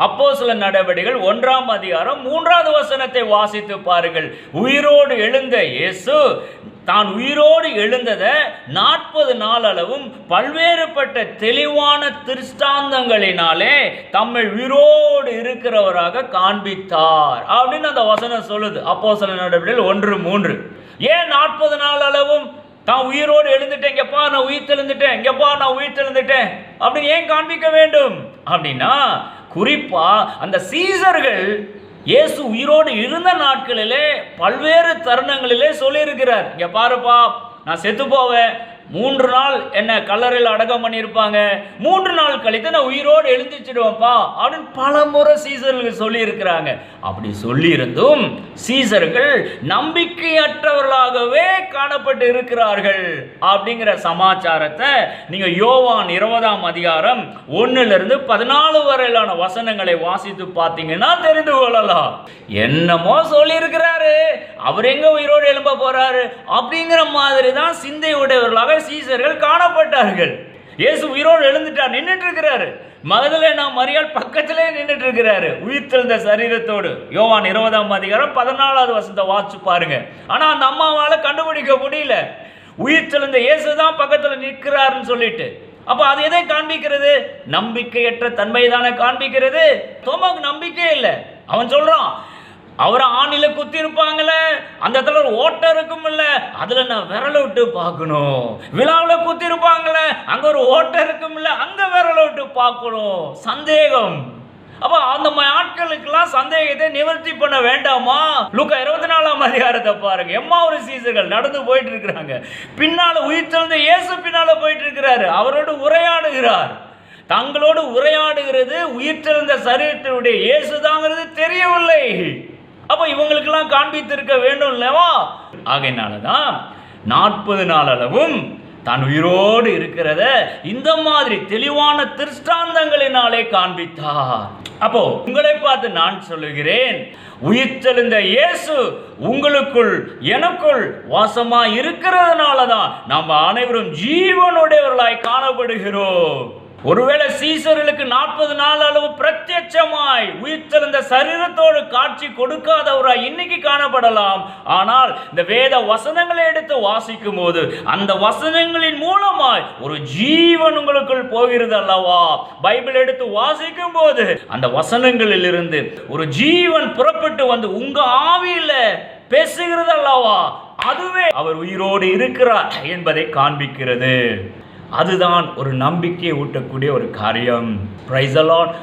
அப்போஸ்தலர் நடவடிக்கைகள் 1ஆம் அதிகாரம் 3வது வசனத்தை வாசித்து பாருங்கள். உயிரோடு எழுந்த இயேசு தான் உயிரோடு எழுந்ததை 40 நாள் அளவும் பல்வேறுபட்ட தெளிவான திருஷ்டாந்தங்களினாலே தம்மை உயிரோடு இருக்கிறவராக காண்பித்தார் அப்படின்னு அந்த வசனம் சொல்லுது. அப்போஸ்தலர் நடவடிக்கைகள் 1:3. ஏன் 40 நாள் அளவும் தான் உயிரோடு எழுந்துட்டேன், இங்கப்பா நான் உயிர் தெழுந்துட்டேன், இங்கப்பா நான் உயிர் தெழுந்துட்டேன் அப்படின்னு ஏன் காண்பிக்க வேண்டும் அப்படின்னா, குறிப்பா அந்த சீசர்கள் இயேசு உயிரோடு இருந்த நாட்களிலே பல்வேறு தருணங்களிலே சொல்லியிருக்கிறார். இங்க பாருப்பா, நான் செத்து போவேன், 3 நாள் என்ன கல்லறையில் அடக்கம் பண்ணியிருப்பாங்க, 3 நாள் கழித்து நான் உயிரோடு எழுந்திச்சிடுவேன்ப்பா அப்படின்னு பல முறை சீசர்கள் சொல்லி இருக்கிறாங்க. அப்படி சொல்லி இருந்தும் சீசர்கள் நம்பிக்கையற்றவர்களாகவே காணப்பட்டு இருக்கிறார்கள் அப்படிங்கிற சமாச்சாரத்தை நீங்க யோவான் 20ஆம் அதிகாரம் 1லிருந்து 14 வரையிலான வசனங்களை வாசித்து பார்த்தீங்கன்னா தெரிந்து கொள்ளலாம். என்னமோ சொல்லி இருக்கிறாரு, அவர் எங்க உயிரோடு எழும்ப போறாரு அப்படிங்கிற மாதிரி தான் சிந்தை உடையவர்களாக சீசர்கள் காணப்பட்டார்கள். இயேசு உயிரோடு எழுந்துட்டார், நின்றுட்டு இருக்கிறாரு. மகதலேனா மரியாள் பக்கத்திலே நின்றுட்டு இருக்கிறாரு உயிர் தெழுந்த சரீரத்தோடு. யோவான் 20ஆம் அதிகாரம் 14வது வசனத்தை வாசிச்சு பாருங்க. ஆனா அந்த அம்மாவால கண்டுபிடிக்க முடியல, உயிர் தெழுந்த இயேசு தான் பக்கத்தில் நிற்கிறாருன்னு சொல்லிட்டு. அப்ப அது எதை காண்பிக்கிறது? நம்பிக்கையற்ற தன்மை தானே காண்பிக்கிறது. தோமாவுக்கு நம்பிக்கை இல்லை. அவன் சொல்றான், அவரை ஆணில குத்தி இருப்பாங்களே, அந்த இடத்துல ஒரு ஓட்டை இருக்கும் இல்ல, அதுல நான் விரல விட்டு பார்க்கணும். விழாவில் குத்தி இருப்பாங்களே, அங்க ஒரு ஓட்டை இருக்கும் இல்ல, அங்க விரல விட்டு பார்க்கணும். சந்தேகம். அப்ப அந்த ஆட்களுக்கெல்லாம் சந்தேகத்தை நிவர்த்தி பண்ண வேண்டாமா? லூக்கா 24ஆம் அதிகாரத்தை பாருங்க. எம்மாவூர் சீசர்கள் நடந்து போயிட்டு இருக்கிறாங்க, பின்னால உயிர் தெழுந்த இயேசு பின்னால போயிட்டு இருக்கிறாரு, அவரோடு உரையாடுகிறார். தங்களோடு உரையாடுகிறது உயிர் தெழுந்த சரீரத்தினுடைய இயேசுதாங்கிறது தெரியவில்லை. அப்ப இவங்களுக்கெல்லாம் காண்பித்திருக்க வேண்டும் இல்லவா? ஆகையினாலதான் 40 நாள் அளவும் தான் உயிரோடு இருக்கிறத இந்த மாதிரி தெளிவான திருஷ்டாந்தங்களினாலே காண்பித்தார். அப்போ உங்களை பார்த்து நான் சொல்லுகிறேன், உயிர்த்தெழுந்த இயேசு உங்களுக்குள் எனக்குள் வாசமா இருக்கிறதுனாலதான் நாம் அனைவரும் ஜீவனுடையவர்களாய் காணப்படுகிறோம். ஒருவேளை சீசர்களுக்கு 40 நாள் அளவு பிரத்யட்சமாய் உயிர்த்தெழுந்த சரீரத்தோடு காட்சி கொடுக்காதவராய் இன்னைக்கு காணப்படலாம். ஆனால் இந்த வேத வசனங்களை எடுத்து வாசிக்கும் போது அந்த வசனங்களின் மூலமாய் ஒரு ஜீவன் உங்களுக்குள் போகிறது அல்லவா? பைபிள் எடுத்து வாசிக்கும் போது அந்த வசனங்களில் இருந்து ஒரு ஜீவன் புறப்பட்டு வந்து உங்க ஆவியில பேசுகிறது அல்லவா? அதுவே அவர் உயிரோடு இருக்கிறார் என்பதை காண்பிக்கிறது. அதுதான் ஒரு நம்பிக்கையை ஊட்டக்கூடிய ஒரு காரியம். Praise the Lord.